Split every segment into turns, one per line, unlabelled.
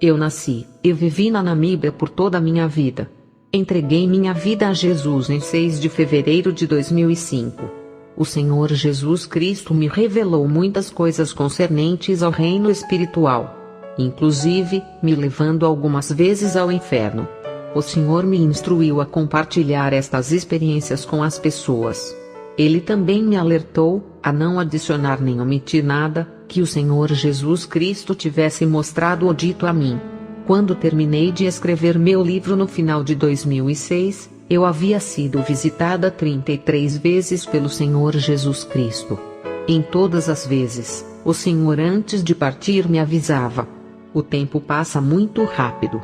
Eu nasci e vivi na Namíbia por toda a minha vida. Entreguei minha vida a Jesus em 6 de fevereiro de 2005. O Senhor Jesus Cristo me revelou muitas coisas concernentes ao reino espiritual, inclusive me levando algumas vezes ao inferno. O Senhor me instruiu a compartilhar estas experiências com as pessoas. Ele também me alertou a não adicionar nem omitir nada que o Senhor Jesus Cristo tivesse mostrado ou dito a mim. Quando terminei de escrever meu livro no final de 2006, eu havia sido visitada 33 vezes pelo Senhor Jesus Cristo. Em todas as vezes, o Senhor antes de partir me avisava: o tempo passa muito rápido.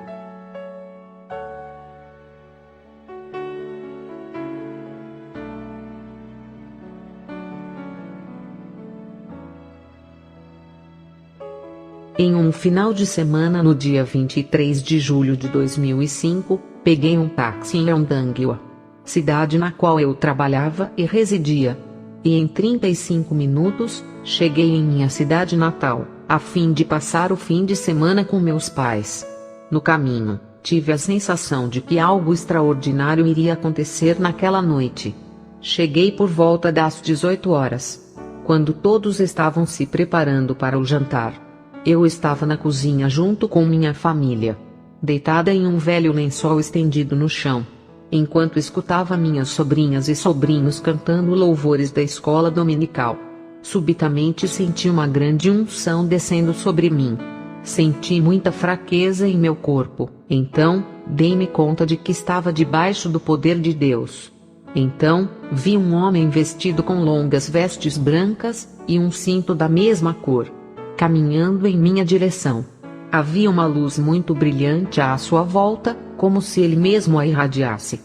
Em um final de semana no dia 23 de julho de 2005, peguei um táxi em Londangua, cidade na qual eu trabalhava e residia. E em 35 minutos, cheguei em minha cidade natal, a fim de passar o fim de semana com meus pais. No caminho, tive a sensação de que algo extraordinário iria acontecer naquela noite. Cheguei por volta das 18 horas, quando todos estavam se preparando para o jantar. Eu estava na cozinha junto com minha família, deitada em um velho lençol estendido no chão, enquanto escutava minhas sobrinhas e sobrinhos cantando louvores da escola dominical. Subitamente senti uma grande unção descendo sobre mim. Senti muita fraqueza em meu corpo, então, dei-me conta de que estava debaixo do poder de Deus. Então, vi um homem vestido com longas vestes brancas e um cinto da mesma cor, caminhando em minha direção. Havia uma luz muito brilhante à sua volta, como se ele mesmo a irradiasse.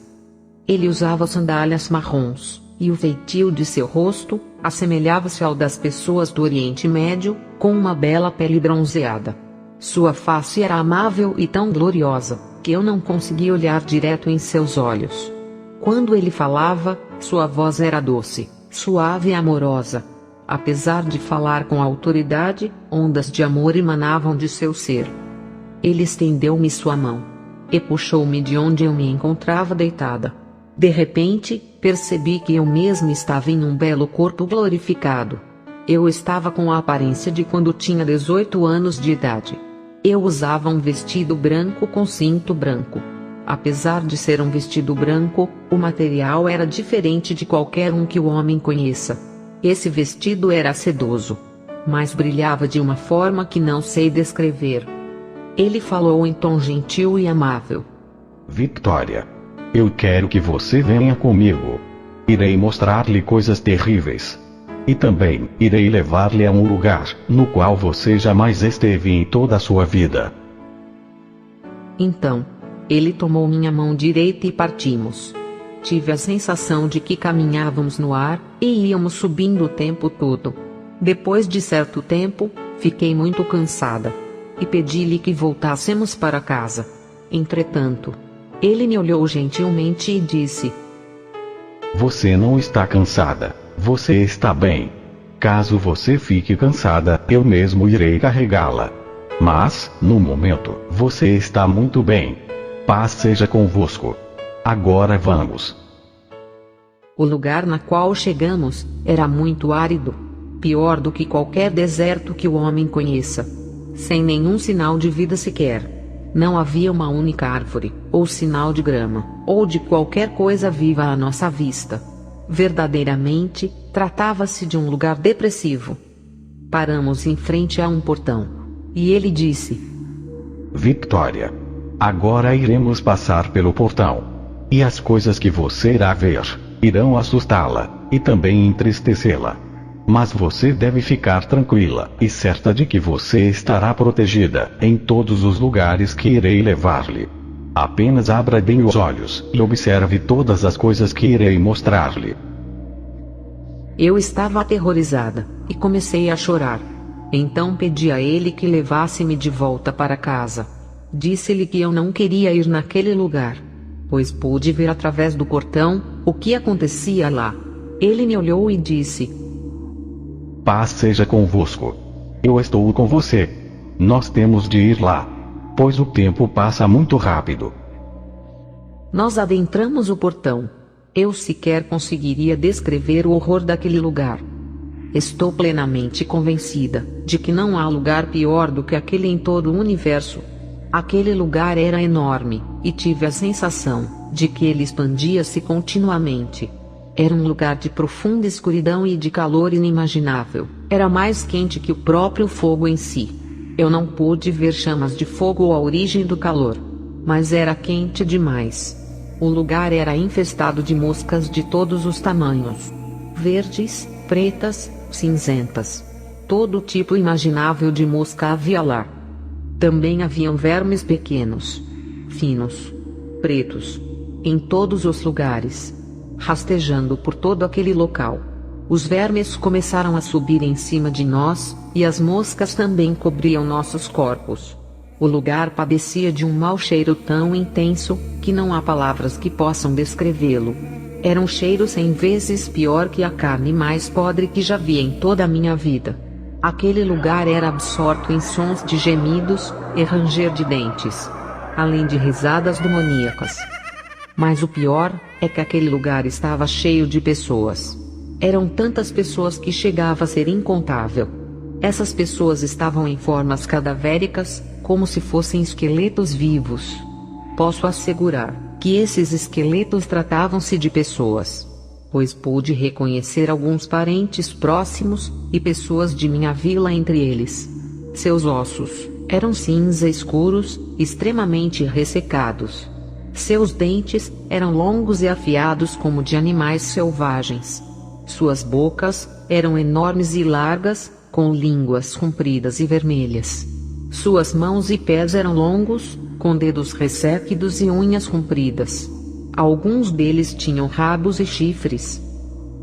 Ele usava sandálias marrons, e o feitio de seu rosto assemelhava-se ao das pessoas do Oriente Médio, com uma bela pele bronzeada. Sua face era amável e tão gloriosa, que eu não conseguia olhar direto em seus olhos. Quando ele falava, sua voz era doce, suave e amorosa. Apesar de falar com autoridade, ondas de amor emanavam de seu ser. Ele estendeu-me sua mão e puxou-me de onde eu me encontrava deitada. De repente, percebi que eu mesma estava em um belo corpo glorificado. Eu estava com a aparência de quando tinha 18 anos de idade. Eu usava um vestido branco com cinto branco. Apesar de ser um vestido branco, o material era diferente de qualquer um que o homem conheça. Esse vestido era sedoso, mas brilhava de uma forma que não sei descrever. Ele falou em tom gentil e amável:
Victoria, eu quero que você venha comigo. Irei mostrar-lhe coisas terríveis. E também irei levar-lhe a um lugar no qual você jamais esteve em toda a sua vida.
Então, ele tomou minha mão direita e partimos. Tive a sensação de que caminhávamos no ar, e íamos subindo o tempo todo. Depois de certo tempo, fiquei muito cansada, e pedi-lhe que voltássemos para casa. Entretanto, ele me olhou gentilmente e disse:
Você não está cansada, você está bem. Caso você fique cansada, eu mesmo irei carregá-la. Mas, no momento, você está muito bem. Paz seja convosco. Agora vamos.
O lugar na qual chegamos era muito árido, pior do que qualquer deserto que o homem conheça. Sem nenhum sinal de vida sequer. Não havia uma única árvore, ou sinal de grama, ou de qualquer coisa viva à nossa vista. Verdadeiramente, tratava-se de um lugar depressivo. Paramos em frente a um portão, e ele disse:
Victoria, agora iremos passar pelo portão. E as coisas que você irá ver irão assustá-la, e também entristecê-la. Mas você deve ficar tranquila, e certa de que você estará protegida, em todos os lugares que irei levar-lhe. Apenas abra bem os olhos, e observe todas as coisas que irei mostrar-lhe.
Eu estava aterrorizada, e comecei a chorar. Então pedi a ele que levasse-me de volta para casa. Disse-lhe que eu não queria ir naquele lugar, pois pude ver através do portão o que acontecia lá. Ele me olhou e disse:
Paz seja convosco. Eu estou com você. Nós temos de ir lá. pois o tempo passa muito rápido.
Nós adentramos o portão. Eu sequer conseguiria descrever o horror daquele lugar. Estou plenamente convencida de que não há lugar pior do que aquele em todo o universo. Aquele lugar era enorme, e tive a sensação de que ele expandia-se continuamente. Era um lugar de profunda escuridão e de calor inimaginável. Era mais quente que o próprio fogo em si. Eu não pude ver chamas de fogo ou a origem do calor, mas era quente demais. O lugar era infestado de moscas de todos os tamanhos. Verdes, pretas, cinzentas. Todo tipo imaginável de mosca havia lá. Também haviam vermes pequenos, finos, pretos, em todos os lugares, rastejando por todo aquele local. Os vermes começaram a subir em cima de nós, e as moscas também cobriam nossos corpos. O lugar padecia de um mau cheiro tão intenso, que não há palavras que possam descrevê-lo. Era um cheiro 100 vezes pior que a carne mais podre que já vi em toda a minha vida. Aquele lugar era absorto em sons de gemidos e ranger de dentes, além de risadas demoníacas. Mas o pior é que aquele lugar estava cheio de pessoas. Eram tantas pessoas que chegava a ser incontável. Essas pessoas estavam em formas cadavéricas, como se fossem esqueletos vivos. Posso assegurar que esses esqueletos tratavam-se de pessoas, pois pude reconhecer alguns parentes próximos e pessoas de minha vila entre eles. Seus ossos eram cinza escuros, extremamente ressecados. Seus dentes eram longos e afiados como de animais selvagens. Suas bocas eram enormes e largas, com línguas compridas e vermelhas. Suas mãos e pés eram longos, com dedos ressequidos e unhas compridas. Alguns deles tinham rabos e chifres.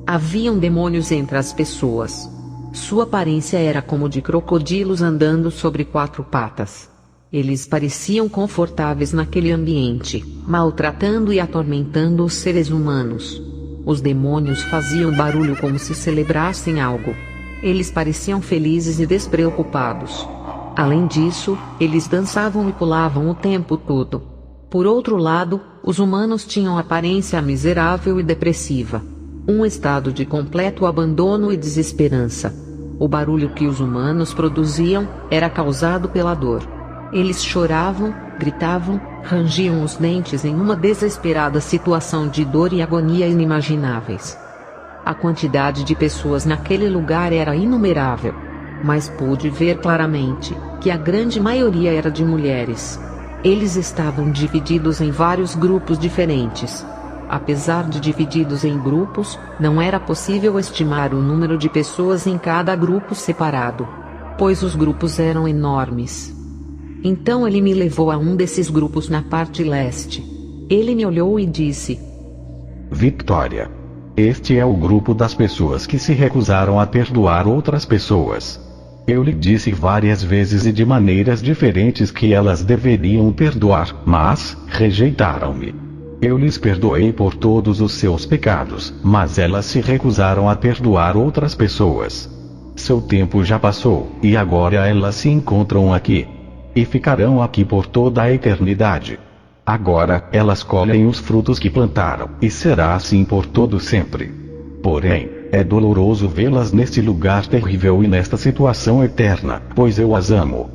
Haviam demônios entre as pessoas. Sua aparência era como de crocodilos andando sobre 4 patas. Eles pareciam confortáveis naquele ambiente, maltratando e atormentando os seres humanos. Os demônios faziam barulho como se celebrassem algo. Eles pareciam felizes e despreocupados. Além disso, eles dançavam e pulavam o tempo todo. Por outro lado, os humanos tinham aparência miserável e depressiva. Um estado de completo abandono e desesperança. O barulho que os humanos produziam era causado pela dor. Eles choravam, gritavam, rangiam os dentes em uma desesperada situação de dor e agonia inimagináveis. A quantidade de pessoas naquele lugar era inumerável, mas pude ver claramente que a grande maioria era de mulheres. Eles estavam divididos em vários grupos diferentes. Apesar de divididos em grupos, não era possível estimar o número de pessoas em cada grupo separado, pois os grupos eram enormes. Então ele me levou a um desses grupos na parte leste. Ele me olhou e disse:
Victoria, este é o grupo das pessoas que se recusaram a perdoar outras pessoas. Eu lhe disse várias vezes e de maneiras diferentes que elas deveriam perdoar, mas rejeitaram-me. Eu lhes perdoei por todos os seus pecados, mas elas se recusaram a perdoar outras pessoas. Seu tempo já passou, e agora elas se encontram aqui. E ficarão aqui por toda a eternidade. Agora, elas colhem os frutos que plantaram, e será assim por todo sempre. Porém, é doloroso vê-las neste lugar terrível e nesta situação eterna, pois eu as amo.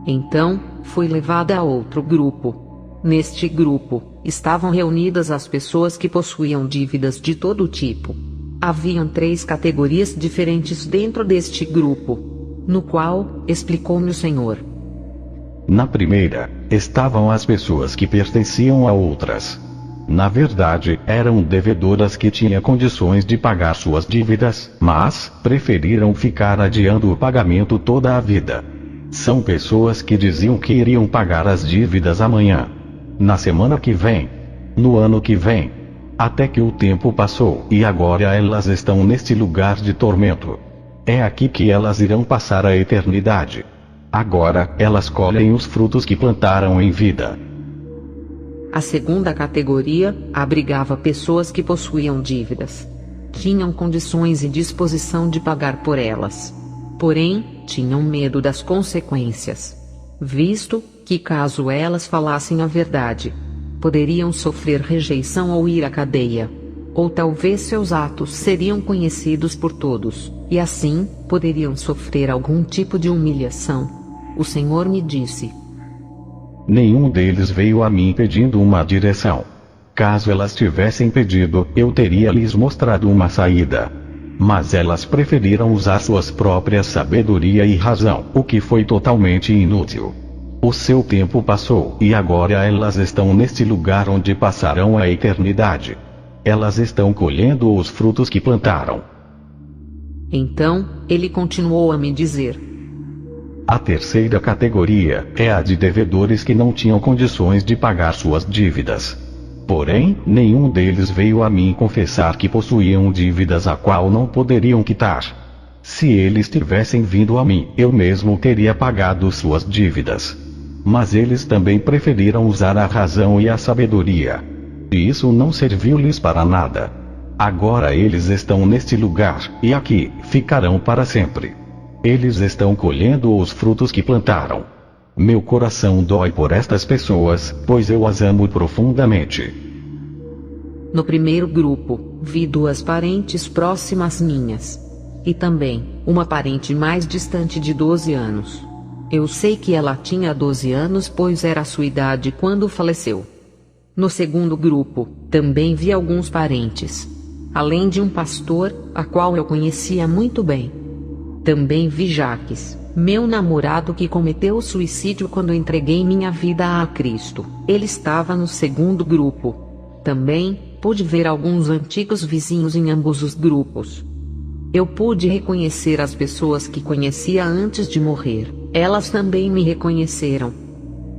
Então, fui levada a outro grupo. Neste grupo, estavam reunidas as pessoas que possuíam dívidas de todo tipo. Haviam 3 categorias diferentes dentro deste grupo, no qual, explicou-me o Senhor.
Na primeira, estavam as pessoas que pertenciam a outras. Na verdade, eram devedoras que tinham condições de pagar suas dívidas, mas preferiram ficar adiando o pagamento toda a vida. São pessoas que diziam que iriam pagar as dívidas amanhã, na semana que vem, no ano que vem, até que o tempo passou e agora elas estão neste lugar de tormento. É aqui que elas irão passar a eternidade. Agora, elas colhem os frutos que plantaram em vida.
A segunda categoria abrigava pessoas que possuíam dívidas. Tinham condições e disposição de pagar por elas. Porém, tinham medo das consequências. visto que, caso elas falassem a verdade, poderiam sofrer rejeição ou ir à cadeia. Ou talvez seus atos seriam conhecidos por todos, e assim, poderiam sofrer algum tipo de humilhação. O Senhor me disse:
nenhum deles veio a mim pedindo uma direção. Caso elas tivessem pedido, eu teria lhes mostrado uma saída. Mas elas preferiram usar suas próprias sabedoria e razão, o que foi totalmente inútil. O seu tempo passou, e agora elas estão neste lugar onde passarão a eternidade. Elas estão colhendo os frutos que plantaram.
Então, ele continuou a me dizer:
a terceira categoria é a de devedores que não tinham condições de pagar suas dívidas. Porém, nenhum deles veio a mim confessar que possuíam dívidas a qual não poderiam quitar. Se eles tivessem vindo a mim, eu mesmo teria pagado suas dívidas. Mas eles também preferiram usar a razão e a sabedoria. E isso não serviu-lhes para nada. Agora eles estão neste lugar, e aqui ficarão para sempre. Eles estão colhendo os frutos que plantaram. Meu coração dói por estas pessoas, pois eu as amo profundamente.
No primeiro grupo, vi duas parentes próximas minhas. E também, uma parente mais distante de 12 anos. Eu sei que ela tinha 12 anos, pois era a sua idade quando faleceu. No segundo grupo, também vi alguns parentes. Além de um pastor, a qual eu conhecia muito bem. Também vi Jaques, meu namorado, que cometeu suicídio quando entreguei minha vida a Cristo. Ele estava no segundo grupo. Também, pude ver alguns antigos vizinhos em ambos os grupos. Eu pude reconhecer as pessoas que conhecia antes de morrer. Elas também me reconheceram.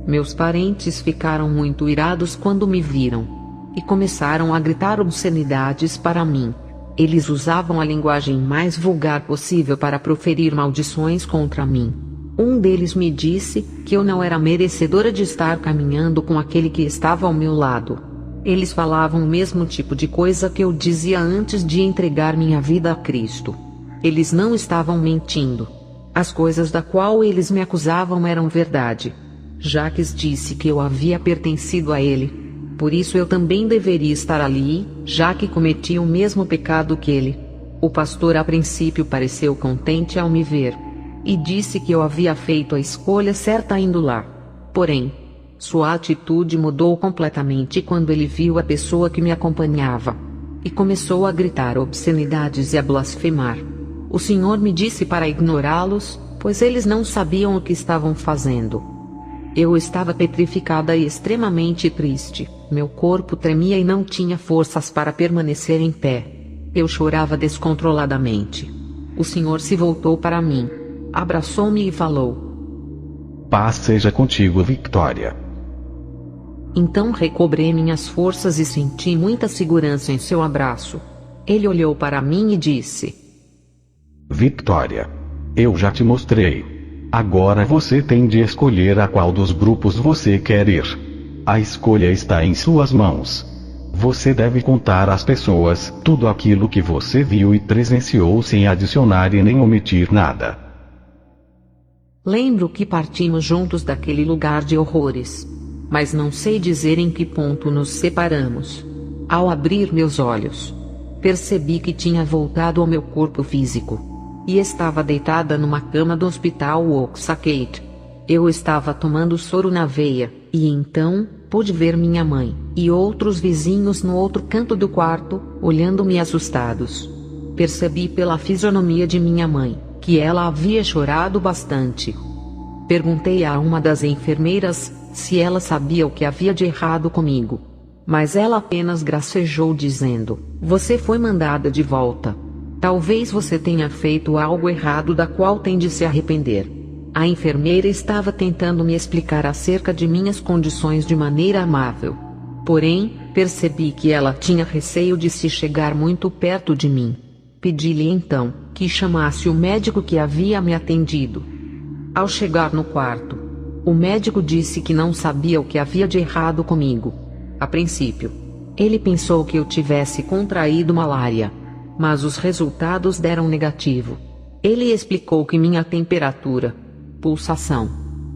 Meus parentes ficaram muito irados quando me viram. E começaram a gritar obscenidades para mim. Eles usavam a linguagem mais vulgar possível para proferir maldições contra mim. Um deles me disse que eu não era merecedora de estar caminhando com aquele que estava ao meu lado. Eles falavam o mesmo tipo de coisa que eu dizia antes de entregar minha vida a Cristo. Eles não estavam mentindo. As coisas da qual eles me acusavam eram verdade. Jaques disse que eu havia pertencido a ele. Por isso eu também deveria estar ali, já que cometi o mesmo pecado que ele. O pastor a princípio pareceu contente ao me ver. E disse que eu havia feito a escolha certa indo lá. Porém, sua atitude mudou completamente quando ele viu a pessoa que me acompanhava. E começou a gritar obscenidades e a blasfemar. O Senhor me disse para ignorá-los, pois eles não sabiam o que estavam fazendo. Eu estava petrificada e extremamente triste. Meu corpo tremia e não tinha forças para permanecer em pé. Eu chorava descontroladamente. O Senhor se voltou para mim, abraçou-me e falou:
paz seja contigo, Victoria.
Então recobrei minhas forças e senti muita segurança em seu abraço. Ele olhou para mim e disse:
Victoria, eu já te mostrei. Agora você tem de escolher a qual dos grupos você quer ir. A escolha está em suas mãos. Você deve contar às pessoas tudo aquilo que você viu e presenciou sem adicionar e nem omitir nada.
Lembro que partimos juntos daquele lugar de horrores. Mas não sei dizer em que ponto nos separamos. Ao abrir meus olhos, percebi que tinha voltado ao meu corpo físico. E estava deitada numa cama do hospital Oxacate. Eu estava tomando soro na veia, e então, pude ver minha mãe, e outros vizinhos no outro canto do quarto, olhando-me assustados. Percebi pela fisionomia de minha mãe, que ela havia chorado bastante. Perguntei a uma das enfermeiras se ela sabia o que havia de errado comigo. Mas ela apenas gracejou dizendo: você foi mandada de volta. Talvez você tenha feito algo errado da qual tem de se arrepender. A enfermeira estava tentando me explicar acerca de minhas condições de maneira amável. Porém, percebi que ela tinha receio de se chegar muito perto de mim. Pedi-lhe então que chamasse o médico que havia me atendido. Ao chegar no quarto, o médico disse que não sabia o que havia de errado comigo. A princípio, ele pensou que eu tivesse contraído malária. Mas os resultados deram negativo. Ele explicou que minha temperatura, pulsação,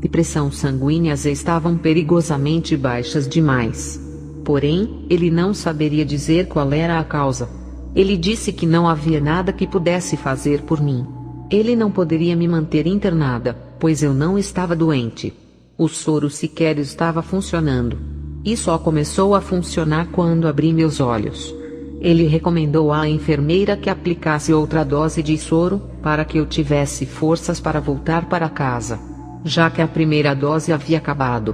e pressão sanguíneas estavam perigosamente baixas demais. Porém, ele não saberia dizer qual era a causa. Ele disse que não havia nada que pudesse fazer por mim. Ele não poderia me manter internada, pois eu não estava doente. O soro sequer estava funcionando. E só começou a funcionar quando abri meus olhos. Ele recomendou à enfermeira que aplicasse outra dose de soro, para que eu tivesse forças para voltar para casa, já que a primeira dose havia acabado.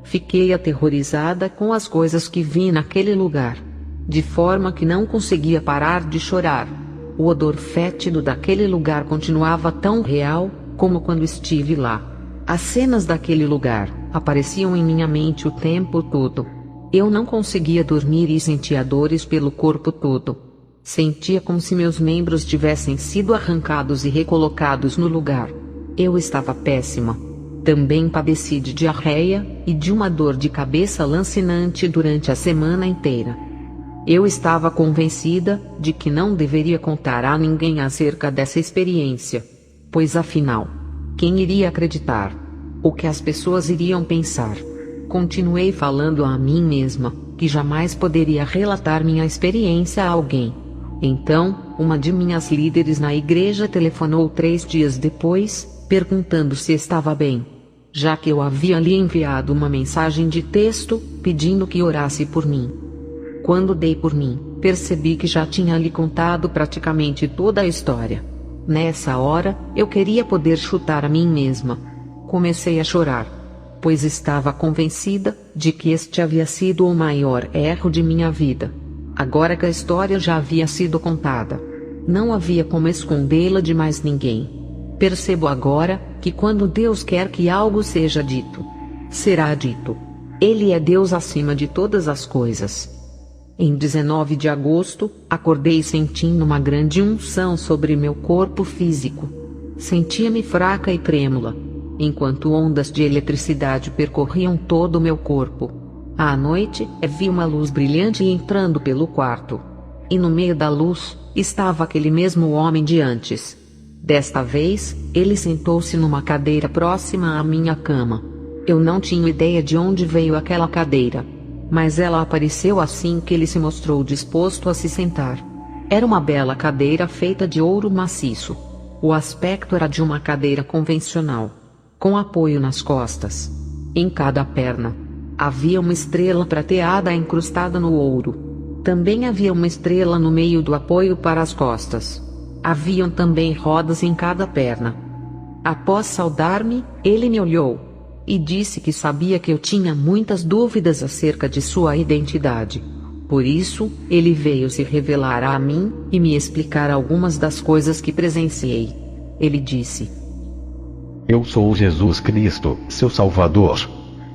Fiquei aterrorizada com as coisas que vi naquele lugar, de forma que não conseguia parar de chorar. O odor fétido daquele lugar continuava tão real, como quando estive lá. As cenas daquele lugar apareciam em minha mente o tempo todo. Eu não conseguia dormir e sentia dores pelo corpo todo. Sentia como se meus membros tivessem sido arrancados e recolocados no lugar. Eu estava péssima. Também padeci de diarreia e de uma dor de cabeça lancinante durante a semana inteira. Eu estava convencida de que não deveria contar a ninguém acerca dessa experiência, pois afinal, quem iria acreditar? O que as pessoas iriam pensar? Continuei falando a mim mesma, que jamais poderia relatar minha experiência a alguém. Então, uma de minhas líderes na igreja telefonou 3 dias depois, perguntando se estava bem, já que eu havia lhe enviado uma mensagem de texto, pedindo que orasse por mim. Quando dei por mim, percebi que já tinha lhe contado praticamente toda a história. Nessa hora, eu queria poder chutar a mim mesma. Comecei a chorar, pois estava convencida de que este havia sido o maior erro de minha vida. Agora que a história já havia sido contada, não havia como escondê-la de mais ninguém. Percebo agora que quando Deus quer que algo seja dito, será dito. Ele é Deus acima de todas as coisas. Em 19 de agosto, acordei sentindo uma grande unção sobre meu corpo físico. Sentia-me fraca e trêmula, enquanto ondas de eletricidade percorriam todo o meu corpo. À noite, vi uma luz brilhante entrando pelo quarto. E no meio da luz, estava aquele mesmo homem de antes. Desta vez, ele sentou-se numa cadeira próxima à minha cama. Eu não tinha ideia de onde veio aquela cadeira, mas ela apareceu assim que ele se mostrou disposto a se sentar. Era uma bela cadeira feita de ouro maciço. O aspecto era de uma cadeira convencional, com apoio nas costas. Em cada perna havia uma estrela prateada incrustada no ouro. Também havia uma estrela no meio do apoio para as costas. Haviam também rodas em cada perna. Após saudar-me, ele me olhou e disse que sabia que eu tinha muitas dúvidas acerca de sua identidade. Por isso, ele veio se revelar a mim e me explicar algumas das coisas que presenciei. Ele disse:
Eu sou Jesus Cristo, seu Salvador.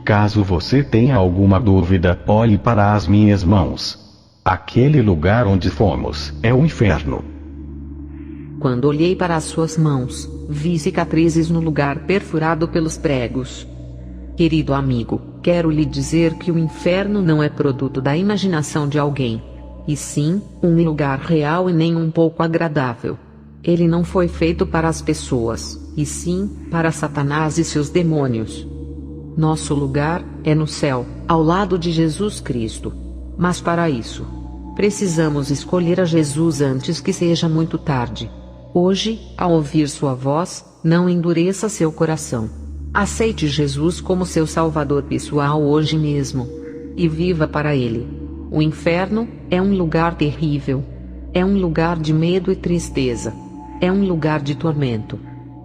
Caso você tenha alguma dúvida, olhe para as minhas mãos. Aquele lugar onde fomos é o inferno.
Quando olhei para as suas mãos, vi cicatrizes no lugar perfurado pelos pregos. Querido amigo, quero lhe dizer que o inferno não é produto da imaginação de alguém, e sim, um lugar real e nem um pouco agradável. Ele não foi feito para as pessoas, e sim, para Satanás e seus demônios. Nosso lugar é no céu, ao lado de Jesus Cristo. Mas para isso, precisamos escolher a Jesus antes que seja muito tarde. Hoje, ao ouvir sua voz, não endureça seu coração. Aceite Jesus como seu Salvador pessoal hoje mesmo. E viva para Ele. O inferno é um lugar terrível. É um lugar de medo e tristeza. É um lugar de tormento,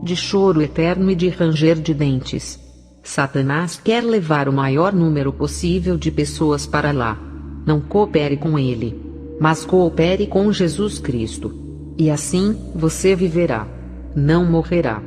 de choro eterno e de ranger de dentes. Satanás quer levar o maior número possível de pessoas para lá. Não coopere com ele, mas coopere com Jesus Cristo. E assim, você viverá. Não morrerá.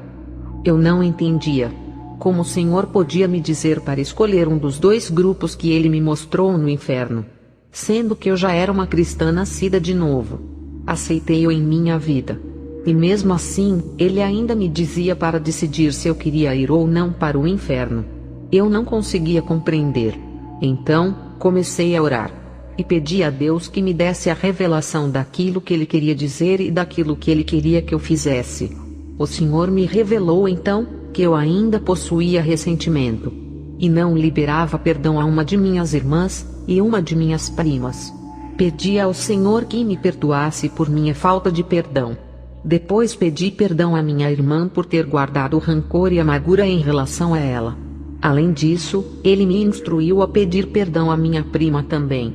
Eu não entendia como o Senhor podia me dizer para escolher um dos 2 grupos que Ele me mostrou no inferno, sendo que eu já era uma cristã nascida de novo. Aceitei-o em minha vida. E mesmo assim, Ele ainda me dizia para decidir se eu queria ir ou não para o inferno. Eu não conseguia compreender. Então, comecei a orar e pedi a Deus que me desse a revelação daquilo que Ele queria dizer e daquilo que Ele queria que eu fizesse. O Senhor me revelou então que eu ainda possuía ressentimento. E não liberava perdão a uma de minhas irmãs, e uma de minhas primas. Pedi ao Senhor que me perdoasse por minha falta de perdão. Depois pedi perdão à minha irmã por ter guardado rancor e amargura em relação a ela. Além disso, ele me instruiu a pedir perdão à minha prima também.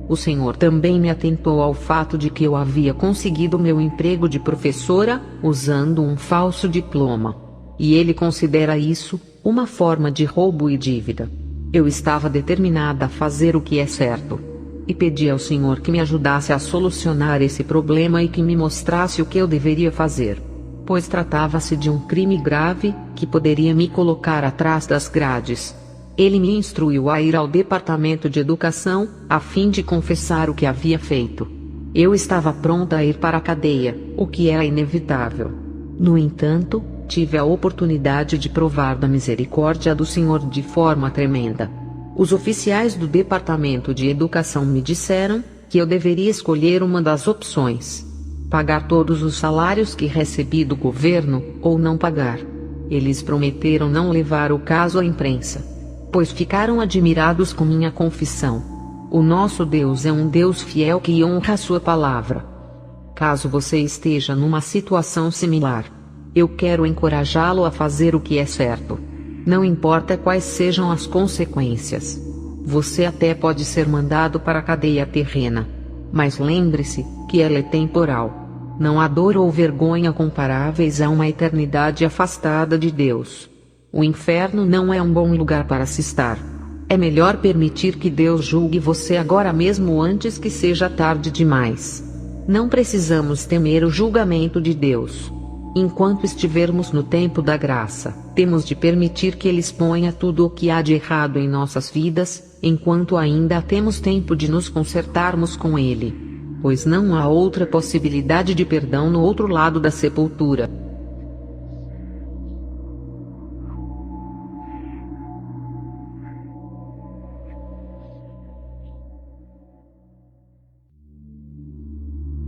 O Senhor também me atentou ao fato de que eu havia conseguido meu emprego de professora, usando um falso diploma. E ele considera isso uma forma de roubo e dívida. Eu estava determinada a fazer o que é certo. E pedi ao Senhor que me ajudasse a solucionar esse problema e que me mostrasse o que eu deveria fazer. Pois tratava-se de um crime grave, que poderia me colocar atrás das grades. Ele me instruiu a ir ao departamento de educação, a fim de confessar o que havia feito. Eu estava pronta a ir para a cadeia, o que era inevitável. No entanto, tive a oportunidade de provar da misericórdia do Senhor de forma tremenda. Os oficiais do Departamento de Educação me disseram que eu deveria escolher uma das opções: pagar todos os salários que recebi do governo, ou não pagar. Eles prometeram não levar o caso à imprensa, pois ficaram admirados com minha confissão. O nosso Deus é um Deus fiel que honra a sua palavra. Caso você esteja numa situação similar, eu quero encorajá-lo a fazer o que é certo. Não importa quais sejam as consequências. Você até pode ser mandado para a cadeia terrena. Mas lembre-se que ela é temporal. Não há dor ou vergonha comparáveis a uma eternidade afastada de Deus. O inferno não é um bom lugar para se estar. É melhor permitir que Deus julgue você agora mesmo antes que seja tarde demais. Não precisamos temer o julgamento de Deus. Enquanto estivermos no tempo da graça, temos de permitir que Ele exponha tudo o que há de errado em nossas vidas, enquanto ainda temos tempo de nos consertarmos com Ele. Pois não há outra possibilidade de perdão no outro lado da sepultura.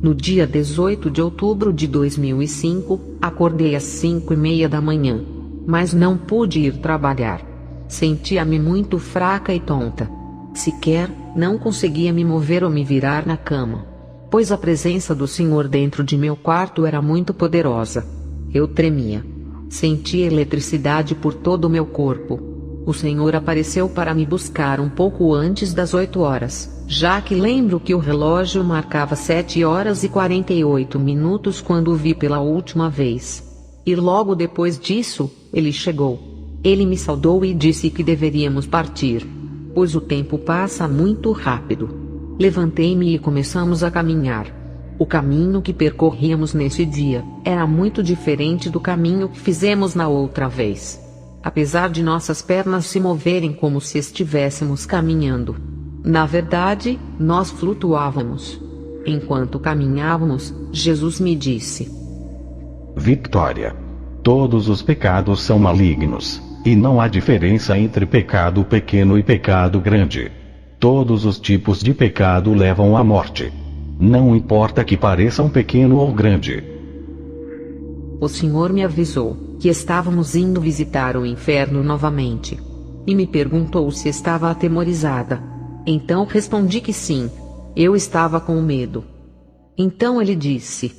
No dia 18 de outubro de 2005, acordei às 5:30 da manhã. Mas não pude ir trabalhar. Sentia-me muito fraca e tonta. Sequer não conseguia me mover ou me virar na cama, pois a presença do Senhor dentro de meu quarto era muito poderosa. Eu tremia. Sentia eletricidade por todo o meu corpo. O Senhor apareceu para me buscar um pouco antes das 8 horas, já que lembro que o relógio marcava 7 horas e 48 minutos quando o vi pela última vez. E logo depois disso, ele chegou. Ele me saudou e disse que deveríamos partir, pois o tempo passa muito rápido. Levantei-me e começamos a caminhar. O caminho que percorríamos nesse dia era muito diferente do caminho que fizemos na outra vez. Apesar de nossas pernas se moverem como se estivéssemos caminhando, na verdade, nós flutuávamos. Enquanto caminhávamos, Jesus me disse:
Victoria, todos os pecados são malignos, e não há diferença entre pecado pequeno e pecado grande. Todos os tipos de pecado levam à morte. Não importa que pareçam pequeno ou grande.
O Senhor me avisou que estávamos indo visitar o inferno novamente. E me perguntou se estava atemorizada. Então respondi que sim. Eu estava com medo. Então ele disse: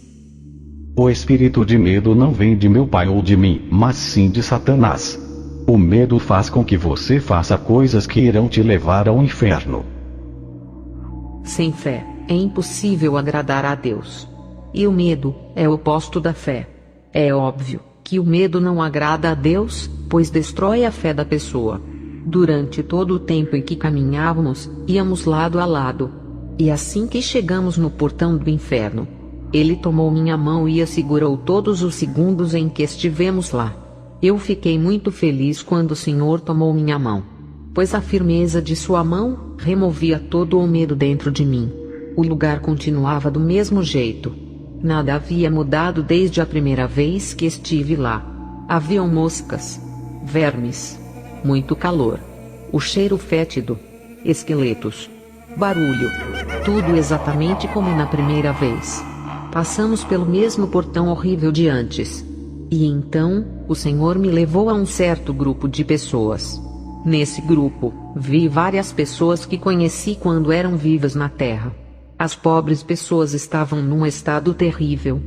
O espírito de medo não vem de meu pai ou de mim, mas sim de Satanás. O medo faz com que você faça coisas que irão te levar ao inferno.
Sem fé, é impossível agradar a Deus. E o medo é o oposto da fé. É óbvio que o medo não agrada a Deus, pois destrói a fé da pessoa. Durante todo o tempo em que caminhávamos, íamos lado a lado. E assim que chegamos no portão do inferno, ele tomou minha mão e a segurou todos os segundos em que estivemos lá. Eu fiquei muito feliz quando o Senhor tomou minha mão, pois a firmeza de sua mão removia todo o medo dentro de mim. O lugar continuava do mesmo jeito. Nada havia mudado desde a primeira vez que estive lá. Haviam moscas, vermes, muito calor, o cheiro fétido, esqueletos, barulho, tudo exatamente como na primeira vez. Passamos pelo mesmo portão horrível de antes. E então, o Senhor me levou a um certo grupo de pessoas. Nesse grupo, vi várias pessoas que conheci quando eram vivas na terra. As pobres pessoas estavam num estado terrível.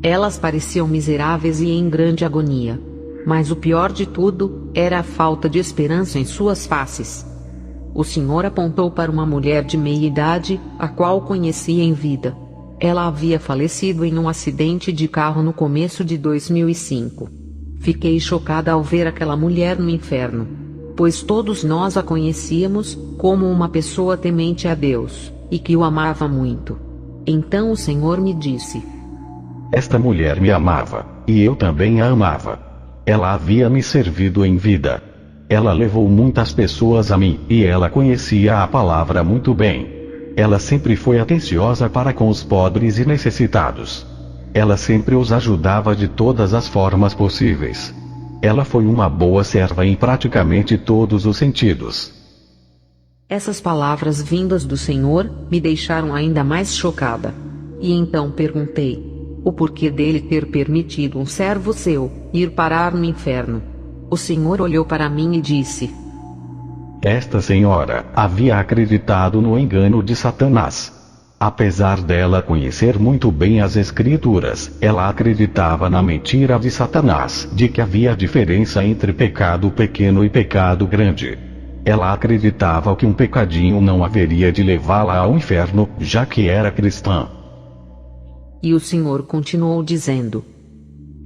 Elas pareciam miseráveis e em grande agonia. Mas o pior de tudo, era a falta de esperança em suas faces. O Senhor apontou para uma mulher de meia idade, a qual conheci em vida. Ela havia falecido em um acidente de carro no começo de 2005. Fiquei chocada ao ver aquela mulher no inferno, pois todos nós a conhecíamos como uma pessoa temente a Deus, e que o amava muito. Então o Senhor me disse:
esta mulher me amava, e eu também a amava. Ela havia me servido em vida. Ela levou muitas pessoas a mim, e ela conhecia a palavra muito bem. Ela sempre foi atenciosa para com os pobres e necessitados. Ela sempre os ajudava de todas as formas possíveis. Ela foi uma boa serva em praticamente todos os sentidos.
Essas palavras vindas do Senhor me deixaram ainda mais chocada. E então perguntei o porquê dele ter permitido um servo seu ir parar no inferno. O Senhor olhou para mim e disse:
esta senhora havia acreditado no engano de Satanás. Apesar dela conhecer muito bem as Escrituras, ela acreditava na mentira de Satanás, de que havia diferença entre pecado pequeno e pecado grande. Ela acreditava que um pecadinho não haveria de levá-la ao inferno, já que era cristã.
E o Senhor continuou dizendo: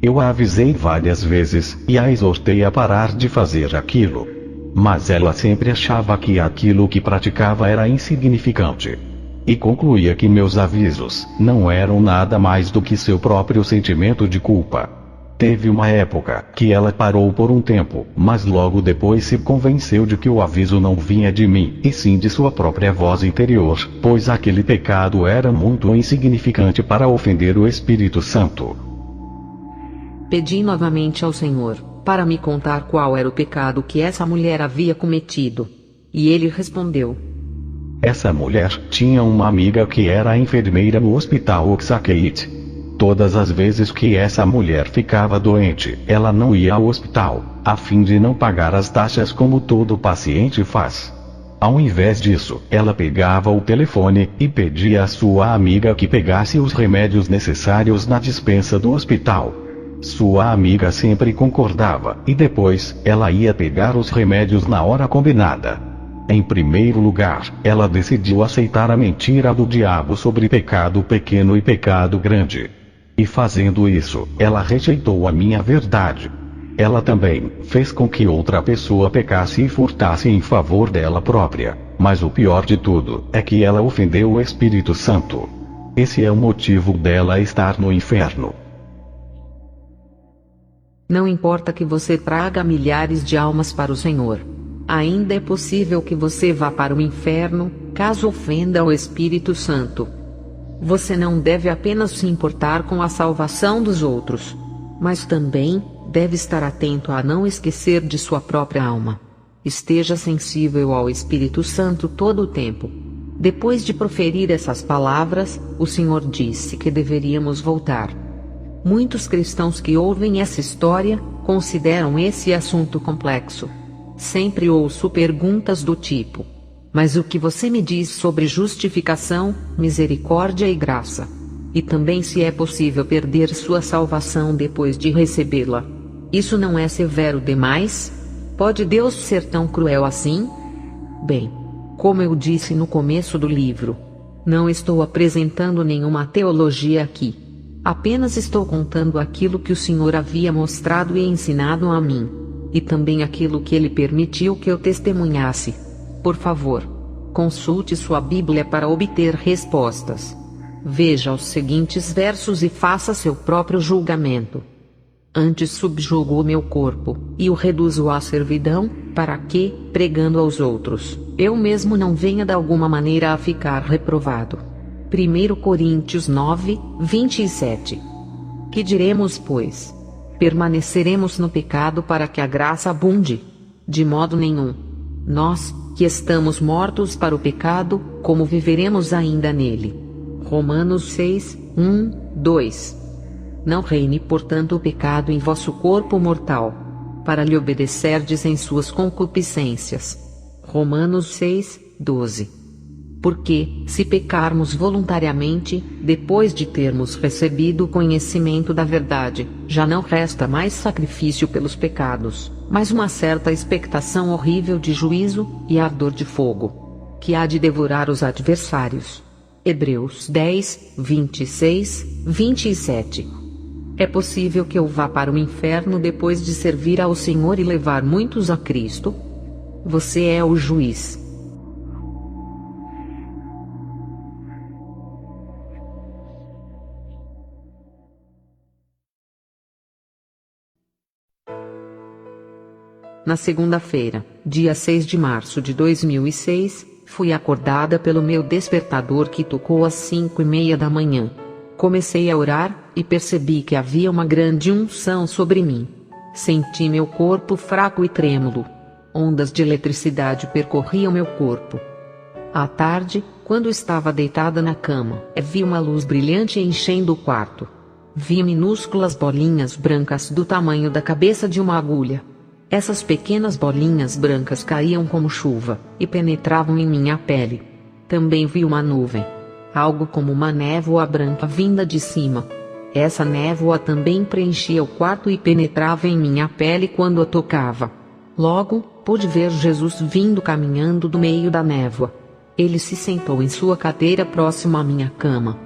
eu a avisei várias vezes, e a exortei a parar de fazer aquilo. Mas ela sempre achava que aquilo que praticava era insignificante. E concluía que meus avisos não eram nada mais do que seu próprio sentimento de culpa. Teve uma época que ela parou por um tempo, mas logo depois se convenceu de que o aviso não vinha de mim, e sim de sua própria voz interior, pois aquele pecado era muito insignificante para ofender o Espírito Santo.
Pedi novamente ao Senhor para me contar qual era o pecado que essa mulher havia cometido. E ele respondeu:
essa mulher tinha uma amiga que era enfermeira no hospital Oxakeit. Todas as vezes que essa mulher ficava doente, ela não ia ao hospital, a fim de não pagar as taxas como todo paciente faz. Ao invés disso, ela pegava o telefone e pedia à sua amiga que pegasse os remédios necessários na despensa do hospital. Sua amiga sempre concordava, e depois, ela ia pegar os remédios na hora combinada. Em primeiro lugar, ela decidiu aceitar a mentira do diabo sobre pecado pequeno e pecado grande. E fazendo isso, ela rejeitou a minha verdade. Ela também fez com que outra pessoa pecasse e furtasse em favor dela própria. Mas o pior de tudo é que ela ofendeu o Espírito Santo. Esse é o motivo dela estar no inferno.
Não importa que você traga milhares de almas para o Senhor. Ainda é possível que você vá para o inferno, caso ofenda o Espírito Santo. Você não deve apenas se importar com a salvação dos outros, mas também deve estar atento a não esquecer de sua própria alma. Esteja sensível ao Espírito Santo todo o tempo. Depois de proferir essas palavras, o Senhor disse que deveríamos voltar. Muitos cristãos que ouvem essa história consideram esse assunto complexo. Sempre ouço perguntas do tipo: mas o que você me diz sobre justificação, misericórdia e graça? E também se é possível perder sua salvação depois de recebê-la? Isso não é severo demais? Pode Deus ser tão cruel assim? Bem, como eu disse no começo do livro, não estou apresentando nenhuma teologia aqui. Apenas estou contando aquilo que o Senhor havia mostrado e ensinado a mim. E também aquilo que Ele permitiu que eu testemunhasse. Por favor, consulte sua Bíblia para obter respostas. Veja os seguintes versos e faça seu próprio julgamento. Antes subjugo o meu corpo, e o reduzo à servidão, para que, pregando aos outros, eu mesmo não venha de alguma maneira a ficar reprovado. 1 Coríntios 9, 27. Que diremos, pois? Permaneceremos no pecado para que a graça abunde? De modo nenhum. Nós, que estamos mortos para o pecado, como viveremos ainda nele? Romanos 6, 1, 2. Não reine portanto o pecado em vosso corpo mortal, para lhe obedecerdes em suas concupiscências. Romanos 6, 12. Porque, se pecarmos voluntariamente, depois de termos recebido o conhecimento da verdade, já não resta mais sacrifício pelos pecados, mas uma certa expectação horrível de juízo e ardor de fogo, que há de devorar os adversários. Hebreus 10, 26, 27. É possível que eu vá para o inferno depois de servir ao Senhor e levar muitos a Cristo? Você é o juiz. Na segunda-feira, dia 6 de março de 2006, fui acordada pelo meu despertador que tocou às 5:30 da manhã. Comecei a orar, e percebi que havia uma grande unção sobre mim. Senti meu corpo fraco e trêmulo. Ondas de eletricidade percorriam meu corpo. À tarde, quando estava deitada na cama, vi uma luz brilhante enchendo o quarto. Vi minúsculas bolinhas brancas do tamanho da cabeça de uma agulha. Essas pequenas bolinhas brancas caíam como chuva, e penetravam em minha pele. Também vi uma nuvem. Algo como uma névoa branca vinda de cima. Essa névoa também preenchia o quarto e penetrava em minha pele quando a tocava. Logo, pude ver Jesus vindo caminhando do meio da névoa. Ele se sentou em sua cadeira próxima à minha cama.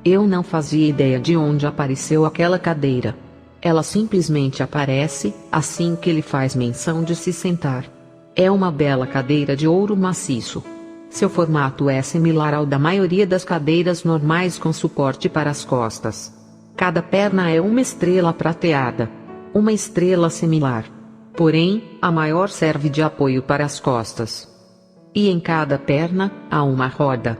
Eu não fazia ideia de onde apareceu aquela cadeira. Ela simplesmente aparece, assim que ele faz menção de se sentar. É uma bela cadeira de ouro maciço. Seu formato é similar ao da maioria das cadeiras normais com suporte para as costas. Cada perna é uma estrela prateada. Uma estrela similar. Porém, a maior serve de apoio para as costas. E em cada perna, há uma roda.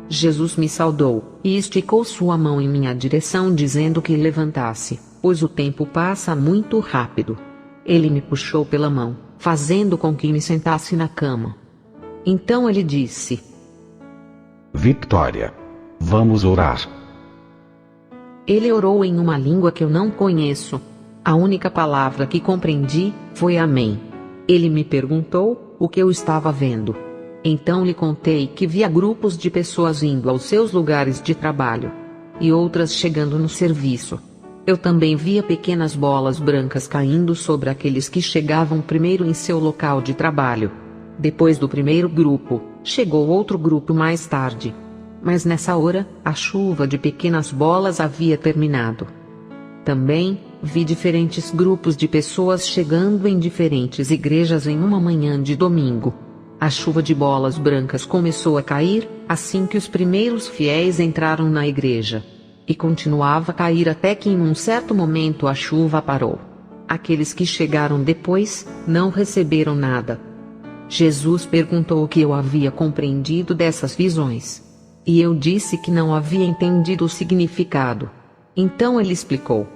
Jesus me saudou, e esticou sua mão em minha direção dizendo que levantasse, pois o tempo passa muito rápido. Ele me puxou pela mão, fazendo com que me sentasse na cama. Então ele disse:
Victoria, vamos orar.
Ele orou em uma língua que eu não conheço. A única palavra que compreendi foi Amém. Ele me perguntou o que eu estava vendo. Então lhe contei que via grupos de pessoas indo aos seus lugares de trabalho, e outras chegando no serviço. Eu também via pequenas bolas brancas caindo sobre aqueles que chegavam primeiro em seu local de trabalho. Depois do primeiro grupo, chegou outro grupo mais tarde. Mas nessa hora, a chuva de pequenas bolas havia terminado. Também, vi diferentes grupos de pessoas chegando em diferentes igrejas em uma manhã de domingo. A chuva de bolas brancas começou a cair, assim que os primeiros fiéis entraram na igreja. E continuava a cair até que em um certo momento a chuva parou. Aqueles que chegaram depois, não receberam nada. Jesus perguntou o que eu havia compreendido dessas visões. E eu disse que não havia entendido o significado. Então ele explicou.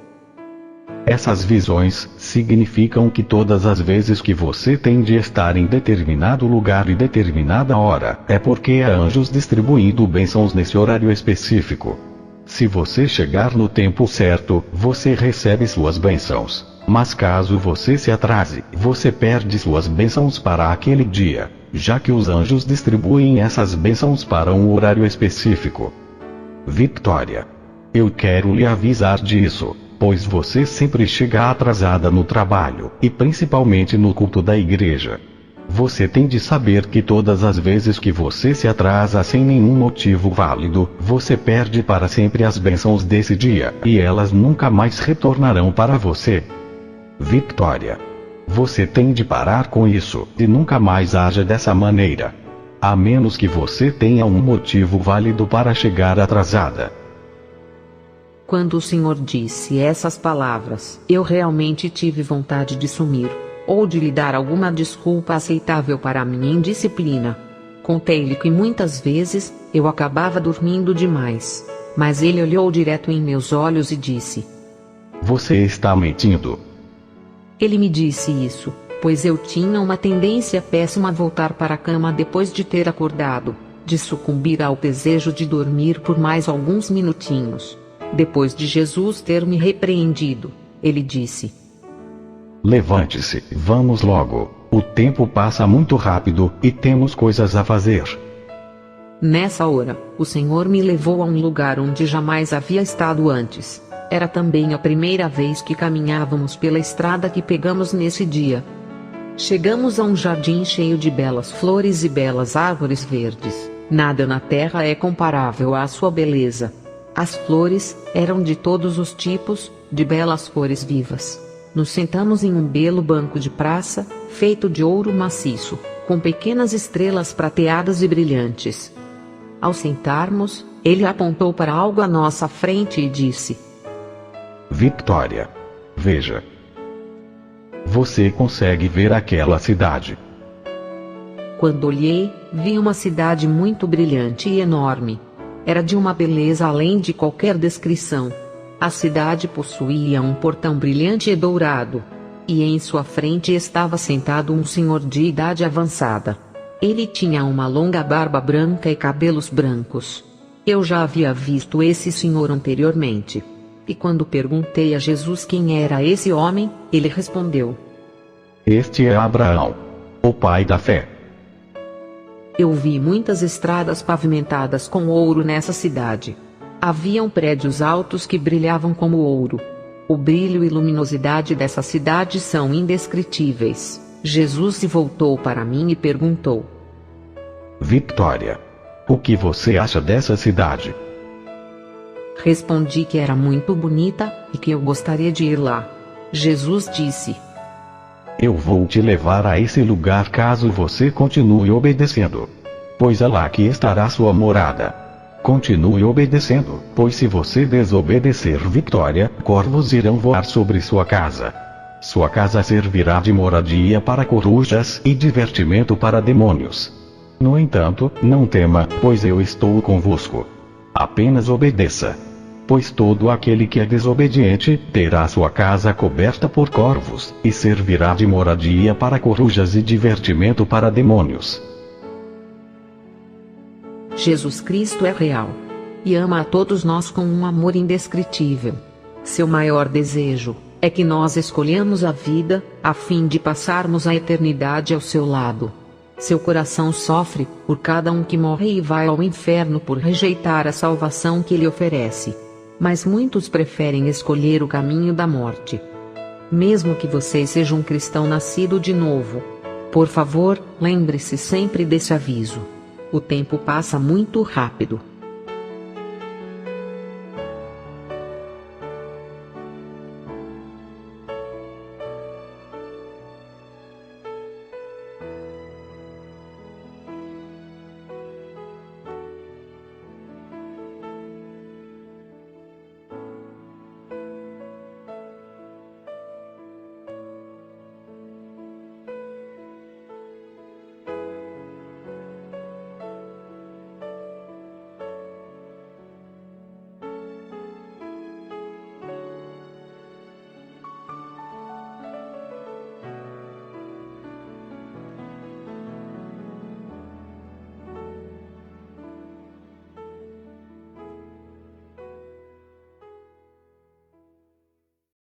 Essas visões significam que todas as vezes que você tem de estar em determinado lugar e determinada hora, é porque há anjos distribuindo bênçãos nesse horário específico. Se você chegar no tempo certo, você recebe suas bênçãos. Mas caso você se atrase, você perde suas bênçãos para aquele dia, já que os anjos distribuem essas bênçãos para um horário específico. Victoria, eu quero lhe avisar disso, pois você sempre chega atrasada no trabalho, e principalmente no culto da igreja. Você tem de saber que todas as vezes que você se atrasa sem nenhum motivo válido, você perde para sempre as bênçãos desse dia, e elas nunca mais retornarão para você. Victoria, você tem de parar com isso, e nunca mais haja dessa maneira. A menos que você tenha um motivo válido para chegar atrasada.
Quando o Senhor disse essas palavras, eu realmente tive vontade de sumir, ou de lhe dar alguma desculpa aceitável para a minha indisciplina. Contei-lhe que muitas vezes, eu acabava dormindo demais. Mas ele olhou direto em meus olhos e disse:
Você está mentindo.
Ele me disse isso, pois eu tinha uma tendência péssima a voltar para a cama depois de ter acordado, de sucumbir ao desejo de dormir por mais alguns minutinhos. Depois de Jesus ter me repreendido, ele disse:
Levante-se, vamos logo. O tempo passa muito rápido e temos coisas a fazer.
Nessa hora, o Senhor me levou a um lugar onde jamais havia estado antes. Era também a primeira vez que caminhávamos pela estrada que pegamos nesse dia. Chegamos a um jardim cheio de belas flores e belas árvores verdes. Nada na terra é comparável à sua beleza. As flores eram de todos os tipos, de belas cores vivas. Nos sentamos em um belo banco de praça, feito de ouro maciço, com pequenas estrelas prateadas e brilhantes. Ao sentarmos, ele apontou para algo à nossa frente e disse:
Victoria. Veja. Você consegue ver aquela cidade?
Quando olhei, vi uma cidade muito brilhante e enorme. Era de uma beleza além de qualquer descrição. A cidade possuía um portão brilhante e dourado. E em sua frente estava sentado um senhor de idade avançada. Ele tinha uma longa barba branca e cabelos brancos. Eu já havia visto esse senhor anteriormente. E quando perguntei a Jesus quem era esse homem, ele respondeu:
Este é Abraão, o pai da fé.
Eu vi muitas estradas pavimentadas com ouro nessa cidade. Haviam prédios altos que brilhavam como ouro. O brilho e luminosidade dessa cidade são indescritíveis. Jesus se voltou para mim e perguntou:
Victoria, o que você acha dessa cidade?
Respondi que era muito bonita, e que eu gostaria de ir lá. Jesus disse:
Eu vou te levar a esse lugar caso você continue obedecendo. Pois é lá que estará sua morada. Continue obedecendo, pois se você desobedecer, Victoria, corvos irão voar sobre sua casa. Sua casa servirá de moradia para corujas e divertimento para demônios. No entanto, não tema, pois eu estou convosco. Apenas obedeça. Pois todo aquele que é desobediente, terá sua casa coberta por corvos, e servirá de moradia para corujas e divertimento para demônios.
Jesus Cristo é real. E ama a todos nós com um amor indescritível. Seu maior desejo é que nós escolhamos a vida, a fim de passarmos a eternidade ao seu lado. Seu coração sofre por cada um que morre e vai ao inferno por rejeitar a salvação que ele oferece. Mas muitos preferem escolher o caminho da morte. Mesmo que você seja um cristão nascido de novo, por favor, lembre-se sempre desse aviso. O tempo passa muito rápido.